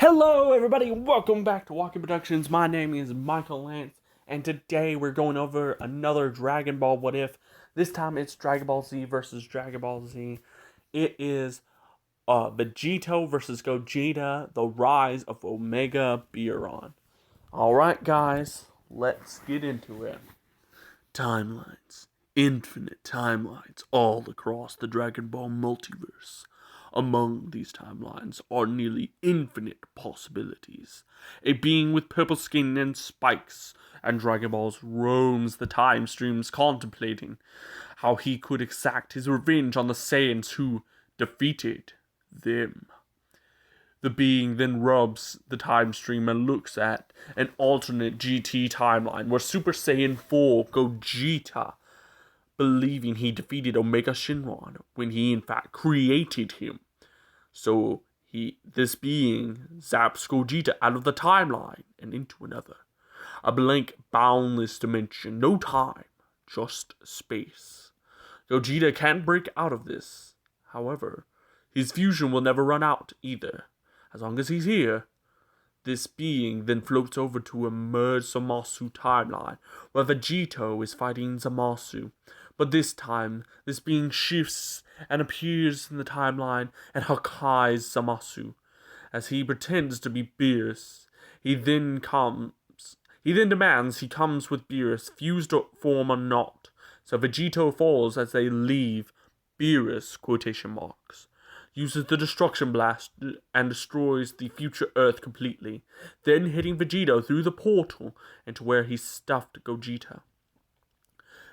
Hello everybody, welcome back to Walking Productions. My name is Michael Lance, and today we're going over another Dragon Ball What If. This time it's Dragon Ball Z versus Dragon Ball Z. It is Vegito versus Gogeta, the rise of Omega Beeron. Alright guys, let's get into it. Timelines. Infinite timelines all across the Dragon Ball multiverse. Among these timelines are nearly infinite possibilities. A being with purple skin and spikes and Dragon Balls roams the time streams contemplating how he could exact his revenge on the Saiyans who defeated them. The being then rubs the time stream and looks at an alternate GT timeline where Super Saiyan 4 Gogeta, believing he defeated Omega Shenron when he in fact created him. So this being zaps Gogeta out of the timeline and into another. A blank, boundless dimension, no time, just space. Gogeta can't break out of this. However, his fusion will never run out either. As long as he's here. This being then floats over to a merged Zamasu timeline, where Vegito is fighting Zamasu. But this time, this being shifts and appears in the timeline and Hakai's Zamasu. As he pretends to be Beerus, he then demands he comes with Beerus, fused form or not. So Vegito falls as they leave Beerus, quotation marks. Uses the destruction blast and destroys the future Earth completely, then hitting Vegito through the portal into where he stuffed Gogeta.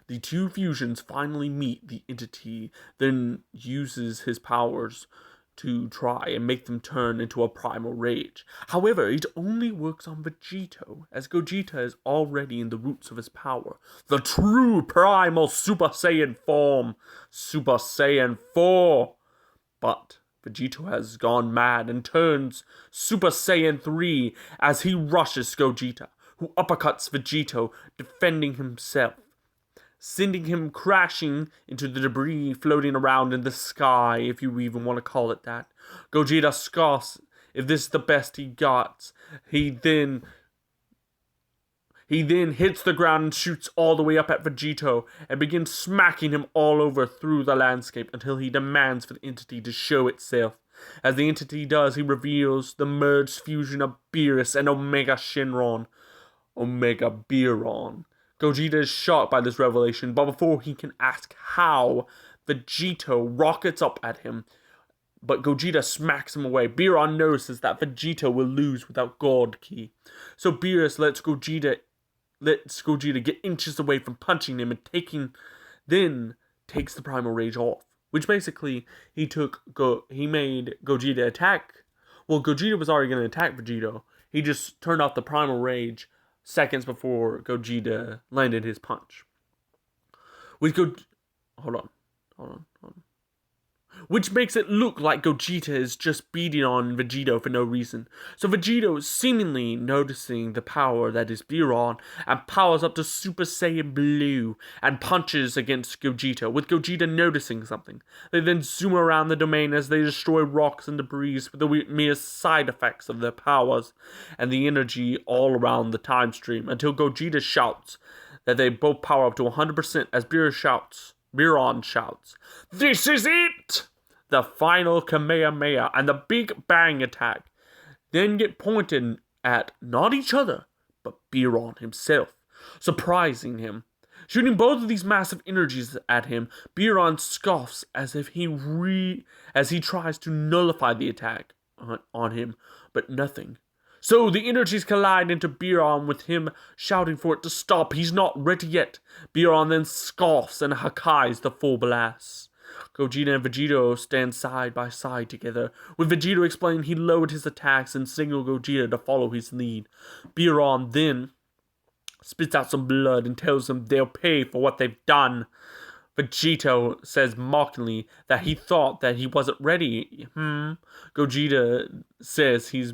The two fusions finally meet the entity, then uses his powers to try and make them turn into a primal rage. However, it only works on Vegito, as Gogeta is already in the roots of his power. The true primal Super Saiyan form, Super Saiyan 4. But Vegito has gone mad and turns Super Saiyan 3 as he rushes Gogeta, who uppercuts Vegito, defending himself, sending him crashing into the debris floating around in the sky, if you even want to call it that. Gogeta scoffs if this is the best he got. He then hits the ground and shoots all the way up at Vegito and begins smacking him all over through the landscape until he demands for the entity to show itself. As the entity does, he reveals the merged fusion of Beerus and Omega Shenron, Omega Beeron. Gogeta is shocked by this revelation, but before he can ask how, Vegito rockets up at him, but Gogeta smacks him away. Beeron notices that Vegito will lose without God Ki. So Beerus lets Gogeta get inches away from punching him and then takes the primal rage off. Which basically, he made Gogeta attack. Well, Gogeta was already going to attack Vegito. He just turned off the primal rage seconds before Gogeta landed his punch. Hold on. Which makes it look like Gogeta is just beating on Vegito for no reason. So Vegito is seemingly noticing the power that is Beeron and powers up to Super Saiyan Blue and punches against Gogeta, with Gogeta noticing something. They then zoom around the domain as they destroy rocks and debris with the mere side effects of their powers and the energy all around the time stream until Gogeta shouts that they both power up to 100% as Beeron shouts, "This is it!" The final Kamehameha and the Big Bang attack then get pointed at not each other, but Beeron himself, surprising him. Shooting both of these massive energies at him, Beeron scoffs as he tries to nullify the attack on him, but nothing. So the energies collide into Beeron, with him shouting for it to stop. He's not ready yet. Beeron then scoffs and Hakai's the full blast. Gogeta and Vegito stand side by side together, with Vegito explaining he lowered his attacks and signaled Gogeta to follow his lead. Beeron then spits out some blood and tells them they'll pay for what they've done. Vegito says mockingly that he thought that he wasn't ready. Gogeta says he's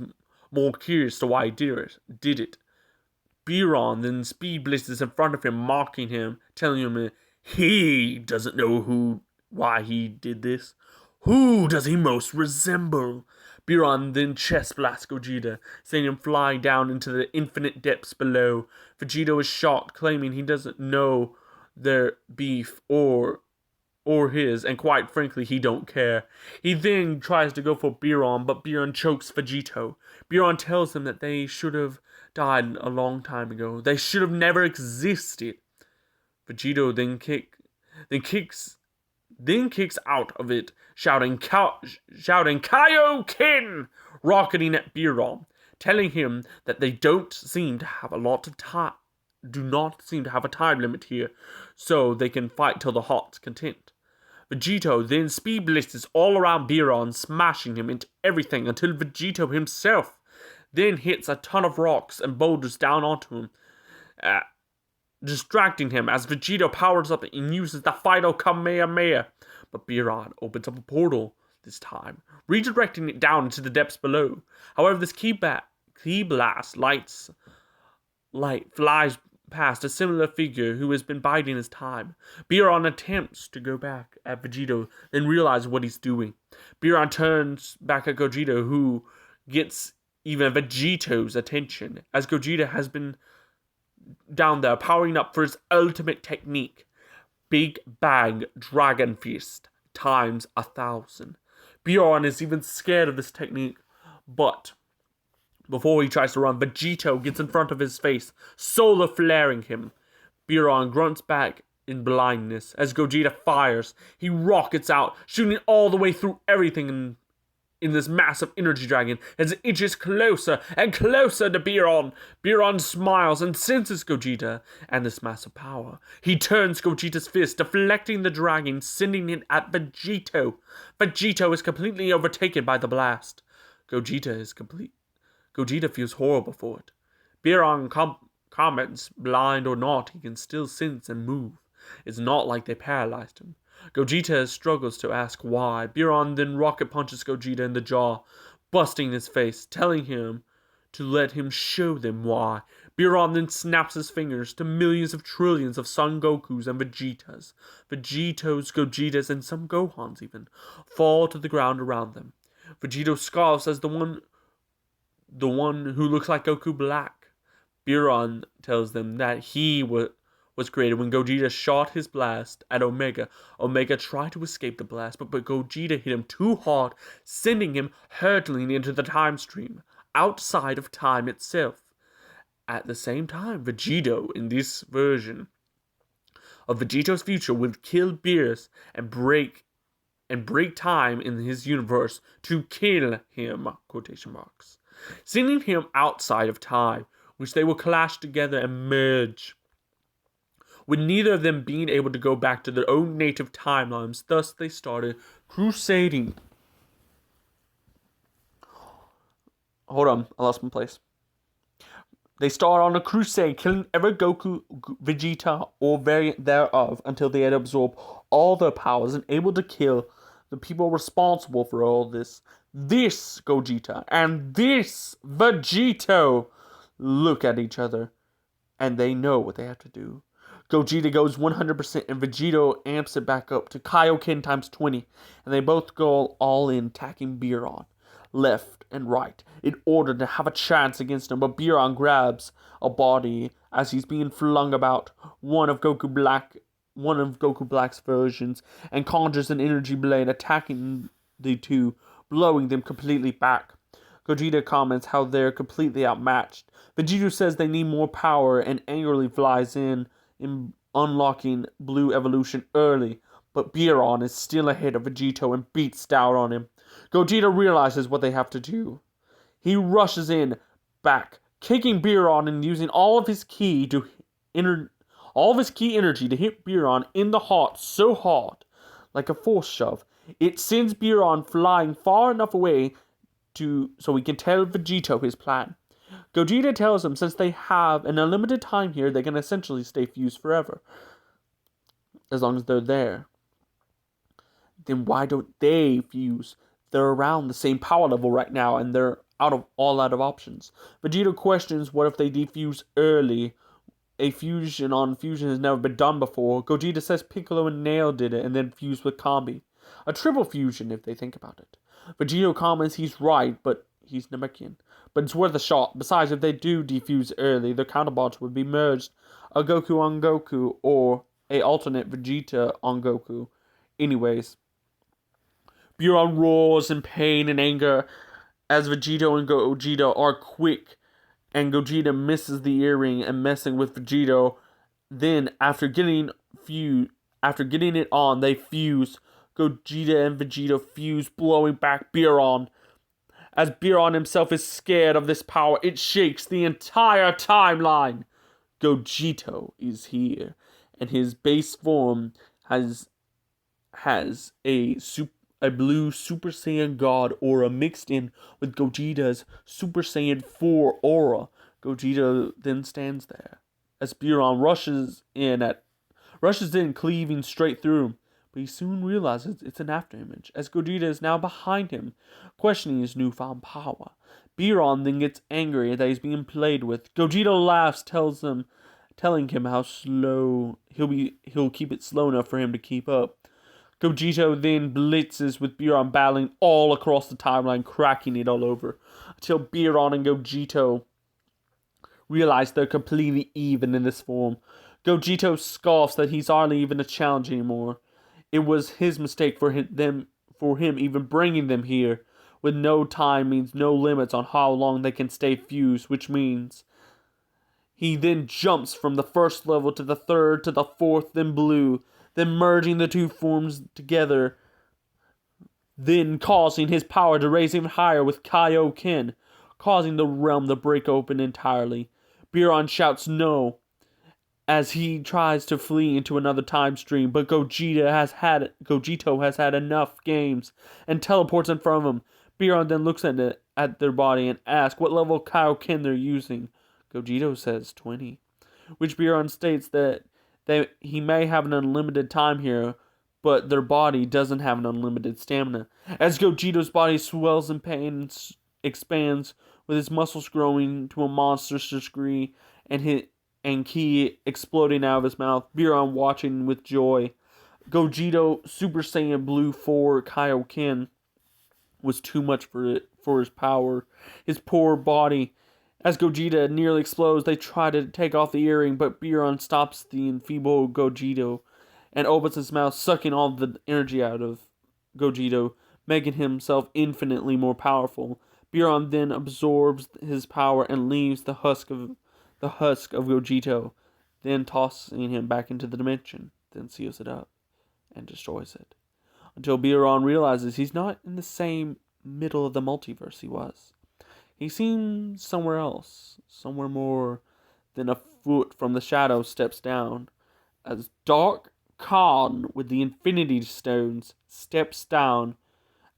more curious to why he did it. Beeron then speed blitzes in front of him, mocking him, telling him he doesn't know why he did this. Who does he most resemble? Beeron then chest blasts Gogeta, sending him flying down into the infinite depths below. Vegito is shocked, claiming he doesn't know their beef or his, and quite frankly, he don't care. He then tries to go for Beeron, but Beeron chokes Vegito. Beeron tells him that they should have died a long time ago. They should have never existed. Vegito then kicks out of it, shouting Kaioken, rocketing at Beeron, telling him that they don't seem to have a lot of time. Do not seem to have a time limit here, so they can fight till the heart's content. Vegito then speed blitzes all around Beeron, smashing him into everything until Vegito himself then hits a ton of rocks and boulders down onto him, distracting him as Vegito powers up and uses the final Kamehameha. But Beeron opens up a portal this time, redirecting it down into the depths below. However, this key blast light flies past a similar figure who has been biding his time. Beeron attempts to go back at Vegito, then realizes what he's doing. Beeron turns back at Gogeta, who gets even Vegito's attention, as Gogeta has been down there powering up for his ultimate technique, Big Bang Dragon Fist times 1,000. Beeron is even scared of this technique, but before he tries to run, Vegito gets in front of his face, solar flaring him. Beeron grunts back in blindness as Gogeta fires. He rockets out, shooting all the way through everything in this massive energy dragon as it inches closer and closer to Beeron. Beeron smiles and senses Gogeta and this massive power. He turns Gogeta's fist, deflecting the dragon, sending it at Vegito. Vegito is completely overtaken by the blast. Gogeta feels horrible for it. Beeron comments, blind or not, he can still sense and move. It's not like they paralyzed him. Gogeta struggles to ask why. Beeron then rocket punches Gogeta in the jaw, busting his face, telling him to let him show them why. Beeron then snaps his fingers to millions of trillions of Son Gokus and Vegetas. Vegitos, Gogetas, and some Gohans even fall to the ground around them. Vegito scoffs as the one who looks like Goku Black. Beeron tells them that he was created when Gogeta shot his blast at Omega. Omega tried to escape the blast, but Gogeta hit him too hard, sending him hurtling into the time stream, outside of time itself. At the same time, Vegito, in this version of Vegito's future, would kill Beerus and break time in his universe to kill him, quotation marks, sending him outside of time, which they will clash together and merge, with neither of them being able to go back to their own native timelines. Thus, they started crusading. Hold on, I lost my place. They start on a crusade, killing every Goku, Vegeta, or variant thereof, until they had absorbed all their powers and able to kill the people responsible for all this. This Gogeta and this Vegito look at each other, and they know what they have to do. Gogeta goes 100% and Vegito amps it back up to Kaioken times 20, and they both go all in, attacking Beeron left and right in order to have a chance against him. But Beeron grabs a body as he's being flung about one of Goku Black's versions, and conjures an energy blade, attacking the two, blowing them completely back. Gogeta comments how they're completely outmatched. Vegito says they need more power and angrily flies in unlocking Blue Evolution early, but Beeron is still ahead of Vegito and beats down on him. Gogeta realizes what they have to do. He rushes in back, kicking Beeron and using all of his key energy to hit Beeron in the heart so hard, like a force shove. It sends Beeron flying far enough away so he can tell Vegito his plan. Gogeta tells him since they have an unlimited time here, they can essentially stay fused forever, as long as they're there. Then why don't they fuse? They're around the same power level right now, and they're out of options. Vegeta questions what if they defuse early. A fusion on fusion has never been done before. Gogeta says Piccolo and Nail did it and then fused with Kambi. A triple fusion if they think about it. Vegito comments he's right, but he's Namekian. But it's worth a shot. Besides, if they do defuse early, their counterparts would be merged. A Goku on Goku, or a alternate Vegeta on Goku. Anyways, Beeron roars in pain and anger as Vegito and Gogeta are quick, and Gogeta misses the earring and messing with Vegito. Then, after getting it on, they fuse. Gogeta and Vegeta fuse, blowing back Beeron. As Beeron himself is scared of this power, it shakes the entire timeline. Gogeta is here, and his base form has a blue Super Saiyan God aura mixed in with Gogeta's Super Saiyan 4 aura. Gogeta then stands there as Beeron rushes in, cleaving straight through him. But he soon realizes it's an afterimage, as Gogeta is now behind him, questioning his newfound power. Beeron then gets angry that he's being played with. Gogeta laughs, telling him how slow he'll keep it slow enough for him to keep up. Gogeta then blitzes with Beeron battling all across the timeline, cracking it all over, until Beeron and Gogeta realize they're completely even in this form. Gogeta scoffs that he's hardly even a challenge anymore. It was his mistake for him even bringing them here. With no time means no limits on how long they can stay fused, which means he then jumps from the first level to the third to the fourth, then blue, then merging the two forms together, then causing his power to raise even higher with Kaioken, causing the realm to break open entirely. Beeron shouts no as he tries to flee into another time stream, but Gogeta has had enough games and teleports in front of him. Beeron then looks at their body and asks what level Kaioken they're using. Gogeta says 20, which Beeron states that he may have an unlimited time here, but their body doesn't have an unlimited stamina. As Gogeta's body swells in pain and expands, with his muscles growing to a monstrous degree, and ki exploding out of his mouth, Beeron watching with joy. Gogeta Super Saiyan Blue 4 Kaioken was too much for his power. His poor body. As Gogeta nearly explodes, they try to take off the earring, but Beeron stops the enfeebled Gogeta and opens his mouth, sucking all the energy out of Gogeta, making himself infinitely more powerful. Beeron then absorbs his power and leaves the husk of Gogeta, then tossing him back into the dimension, then seals it up and destroys it. Until Beeron realizes he's not in the same middle of the multiverse he was. He seems somewhere else, somewhere more than a foot from the shadow steps down, as Dark Khan with the Infinity Stones steps down,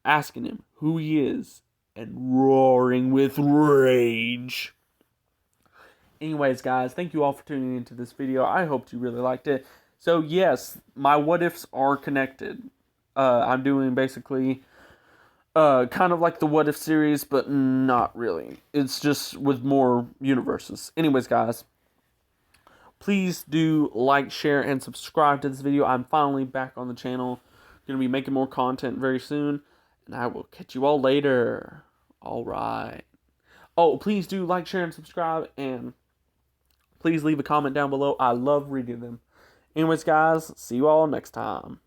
asking him who he is, and roaring with rage. Anyways, guys, thank you all for tuning into this video. I hope you really liked it. So, yes, my what-ifs are connected. I'm doing basically kind of like the What If series, but not really. It's just with more universes. Anyways, guys, please do like, share, and subscribe to this video. I'm finally back on the channel. Going to be making more content very soon, and I will catch you all later. All right. Oh, please do like, share, and subscribe, and please leave a comment down below. I love reading them. Anyways, guys, see you all next time.